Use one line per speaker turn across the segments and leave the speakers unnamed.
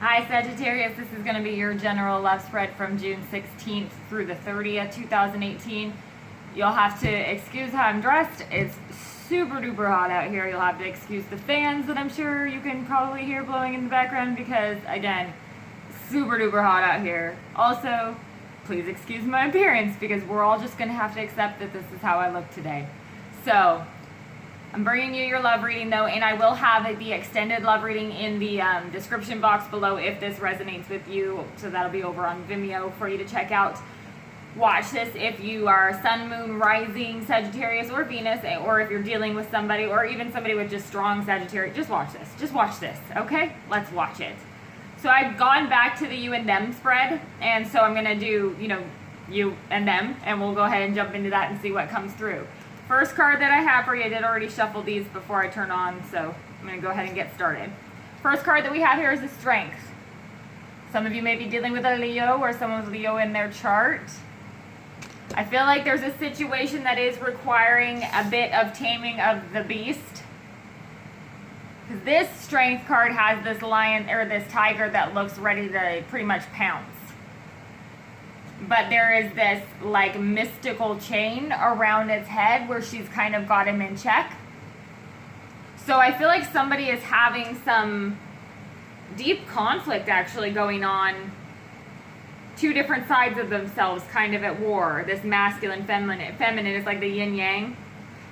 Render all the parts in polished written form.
Hi Sagittarius, this is going to be your general love spread from June 16th through the 30th, 2018. You'll have to excuse how I'm dressed. It's super duper hot out here. You'll have to excuse the fans that I'm sure you can probably hear blowing in the background because, again, super duper hot out here. Also, please excuse my appearance because we're all just going to have to accept that this is how I look today. So, I'm bringing you your love reading though, and I will have the extended love reading in the description box below if this resonates with you. So that'll be over on Vimeo for you to check out. Watch this if you are Sun, Moon, Rising, Sagittarius, or Venus, or if you're dealing with somebody, or even somebody with just strong Sagittarius. Just watch this. Just watch this, okay? Let's watch it. So I've gone back to the you and them spread, and so I'm going to do, you and them, and we'll go ahead and jump into that and see what comes through. First card that I have for you, I did already shuffle these before I turn on, so I'm going to go ahead and get started. First card that we have here is the Strength. Some of you may be dealing with a Leo or someone's Leo in their chart. I feel like there's a situation that is requiring a bit of taming of the beast. This Strength card has this lion or this tiger that looks ready to pretty much pounce. But there is this like mystical chain around its head where she's kind of got him in check. So I feel like somebody is having some deep conflict actually going on. Two different sides of themselves kind of at war. This masculine, feminine is like the yin yang.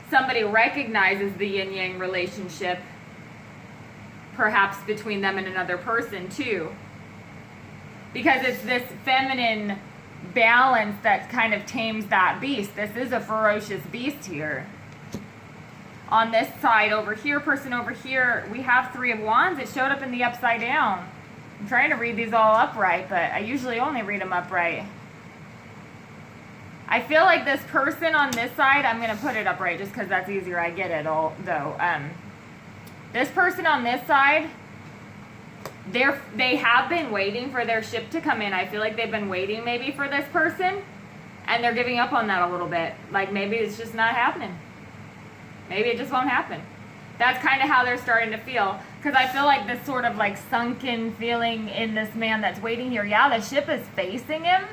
Somebody recognizes the yin yang relationship, perhaps between them and another person too. Because it's this feminine balance that kind of tames that beast. This is a ferocious beast here. On this side over here, person over here, we have Three of Wands. It showed up in the upside down. I'm trying to read these all upright, but I usually only read them upright. I feel like this person on this side, I'm going to put it upright just because that's easier. I get it all, though. This person on this side, they have been waiting for their ship to come in. I feel like they've been waiting maybe for this person, and they're giving up on that a little bit. Like maybe it's just not happening. Maybe it just won't happen. That's kind of how they're starting to feel. Because I feel like this sort of like sunken feeling in this man that's waiting here. Yeah, the ship is facing him,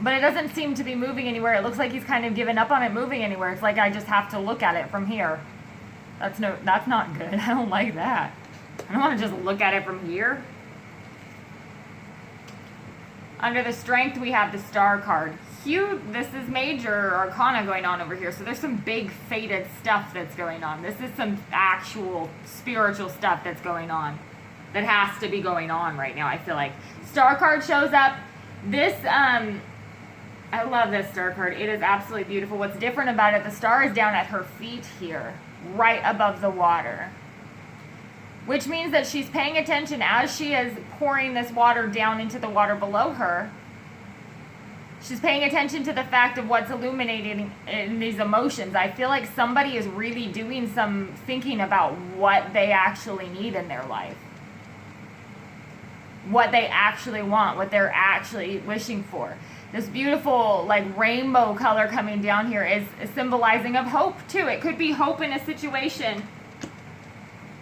but it doesn't seem to be moving anywhere. It looks like he's kind of given up on it moving anywhere. It's like I just have to look at it from here. That's not good. I don't like that. I don't want to just look at it from here. Under the Strength, we have the Star card. This is major arcana going on over here. So there's some big fated stuff that's going on. This is some actual spiritual stuff that's going on. That has to be going on right now, I feel like. Star card shows up. This, I love this Star card. It is absolutely beautiful. What's different about it, the star is down at her feet here, right above the water. Which means that she's paying attention as she is pouring this water down into the water below her. She's paying attention to the fact of what's illuminating in these emotions. I feel like somebody is really doing some thinking about what they actually need in their life. What they actually want, what they're actually wishing for. This beautiful like rainbow color coming down here is symbolizing of hope too. It could be hope in a situation.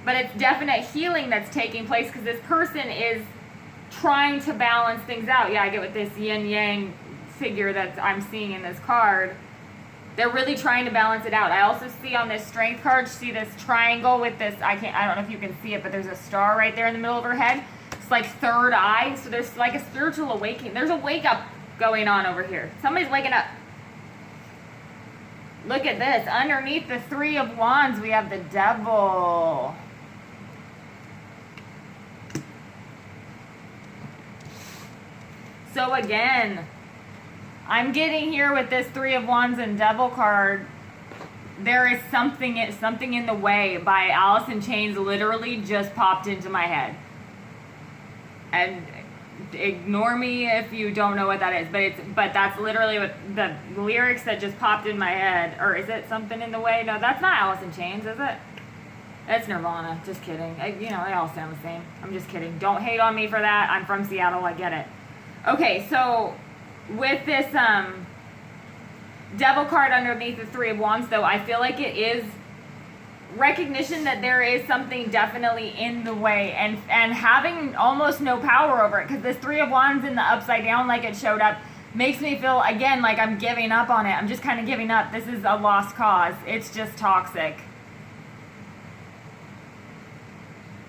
But it's definite healing that's taking place because this person is trying to balance things out. Yeah, I get with this yin-yang figure that I'm seeing in this card. They're really trying to balance it out. I also see on this Strength card, see this triangle with this, I don't know if you can see it, but there's a star right there in the middle of her head. It's like third eye. So there's like a spiritual awakening. There's a wake up going on over here. Somebody's waking up. Look at this. Underneath the Three of Wands, we have the Devil. So again, I'm getting here with this Three of Wands and Devil card. There is something in the way by Alice in Chains literally just popped into my head. And ignore me if you don't know what that is, but that's literally what the lyrics that just popped in my head. Or is it something in the way? No, that's not Alice in Chains, is it? It's Nirvana. Just kidding. They all sound the same. I'm just kidding. Don't hate on me for that. I'm from Seattle. I get it. Okay, so with this Devil card underneath the Three of Wands, though, I feel like it is recognition that there is something definitely in the way, and having almost no power over it, because this Three of Wands in the upside down like it showed up makes me feel again like I'm giving up on it. I'm just kind of giving up. This is a lost cause. It's just toxic.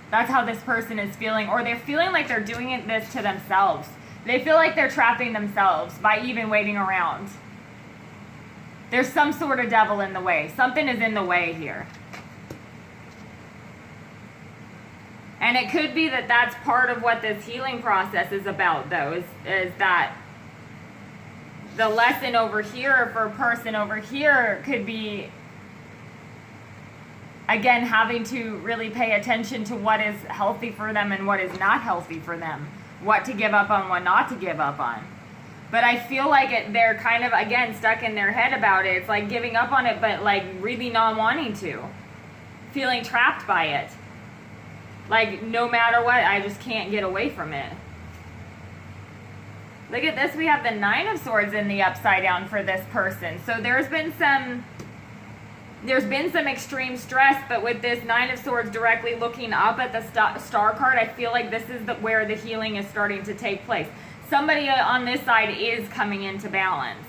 That's how this person is feeling, or they're feeling like they're doing this to themselves. They feel like they're trapping themselves by even waiting around. There's some sort of devil in the way. Something is in the way here. And it could be that that's part of what this healing process is about, though, is that the lesson over here for a person over here could be, again, having to really pay attention to what is healthy for them and what is not healthy for them. What to give up on, what not to give up on. But I feel like they're kind of, again, stuck in their head about it. It's like giving up on it, but like really not wanting to. Feeling trapped by it. Like, no matter what, I just can't get away from it. Look at this. We have the Nine of Swords in the upside down for this person. So there's been some extreme stress, but with this Nine of Swords directly looking up at the star card, I feel like this is where the healing is starting to take place. Somebody on this side is coming into balance.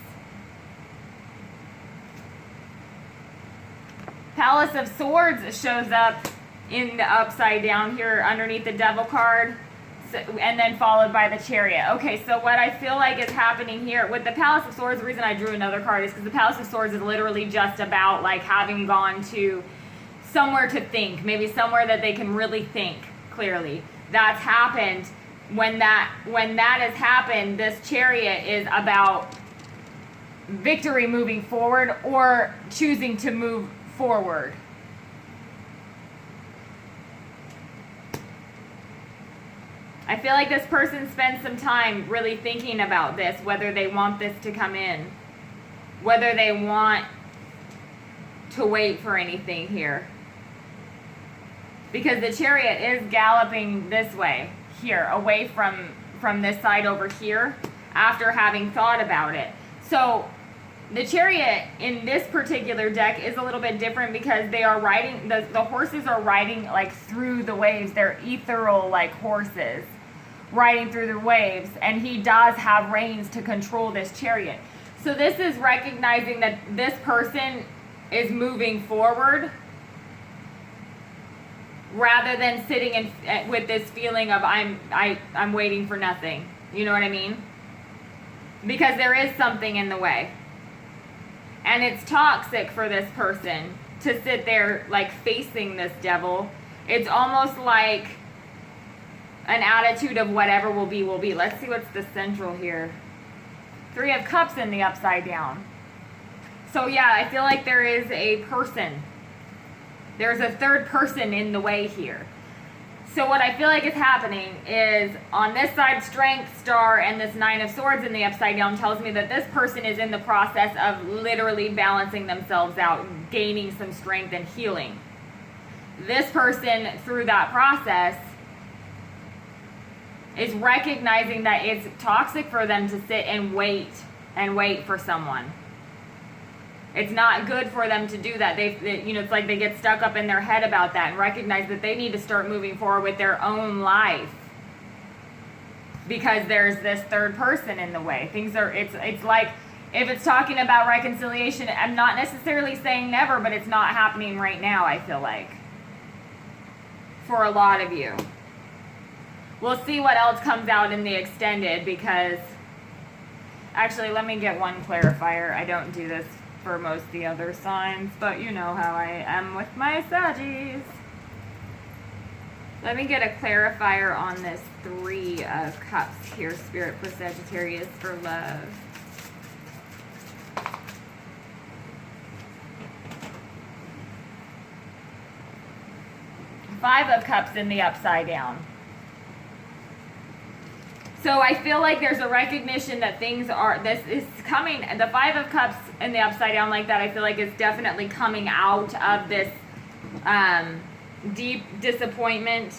Palace of Swords shows up in the upside down here underneath the Devil card, and then followed by the Chariot. Okay, so what I feel like is happening here with the Palace of Swords, the reason I drew another card is because the Palace of Swords is literally just about like having gone to somewhere to think, maybe somewhere that they can really think clearly. That's happened. When that has happened, this Chariot is about victory moving forward or choosing to move forward. I feel like this person spends some time really thinking about this, whether they want this to come in, whether they want to wait for anything here. Because the Chariot is galloping this way, here, away from this side over here, after having thought about it. So the Chariot in this particular deck is a little bit different because they are riding, the horses are riding like through the waves. They're ethereal like horses riding through the waves, and he does have reins to control this Chariot. So this is recognizing that this person is moving forward rather than sitting in with this feeling of I'm waiting for nothing. You know what I mean? Because there is something in the way. And it's toxic for this person to sit there like facing this devil. It's almost like an attitude of whatever will be, will be. Let's see what's the central here. Three of Cups in the upside down. So yeah, I feel like there is a person. There's a third person in the way here. So what I feel like is happening is on this side, Strength, Star, and this Nine of Swords in the upside down tells me that this person is in the process of literally balancing themselves out, gaining some strength and healing. This person, through that process, is recognizing that it's toxic for them to sit and wait for someone. It's not good for them to do that. It's like they get stuck up in their head about that and recognize that they need to start moving forward with their own life because there's this third person in the way. It's like if it's talking about reconciliation, I'm not necessarily saying never, but it's not happening right now, I feel like, for a lot of you. We'll see what else comes out in the extended because, actually, let me get one clarifier. I don't do this for most of the other signs, but you know how I am with my Saggies. Let me get a clarifier on this Three of Cups here, Spirit, for Sagittarius for love. Five of Cups in the upside down. So I feel like there's a recognition that this is coming, the Five of Cups in the upside down like that, I feel like is definitely coming out of this deep disappointment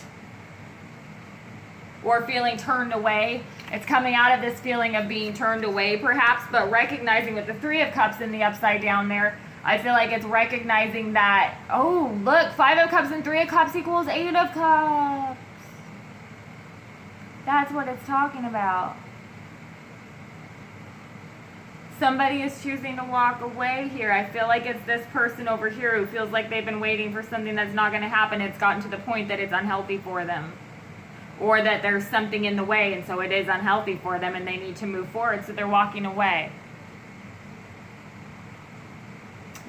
or feeling turned away. It's coming out of this feeling of being turned away perhaps, but recognizing with the Three of Cups in the upside down there, I feel like it's recognizing that, oh, look, 5 of Cups and 3 of Cups equals 8 of Cups. That's what it's talking about. Somebody is choosing to walk away here. I feel like it's this person over here who feels like they've been waiting for something that's not going to happen. It's gotten to the point that it's unhealthy for them. Or that there's something in the way, and so it is unhealthy for them, and they need to move forward, so they're walking away.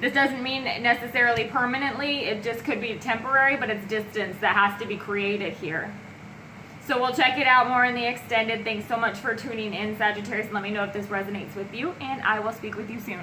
This doesn't mean necessarily permanently. It just could be temporary, but it's distance that has to be created here. So we'll check it out more in the extended. Thanks so much for tuning in, Sagittarius. Let me know if this resonates with you, and I will speak with you soon.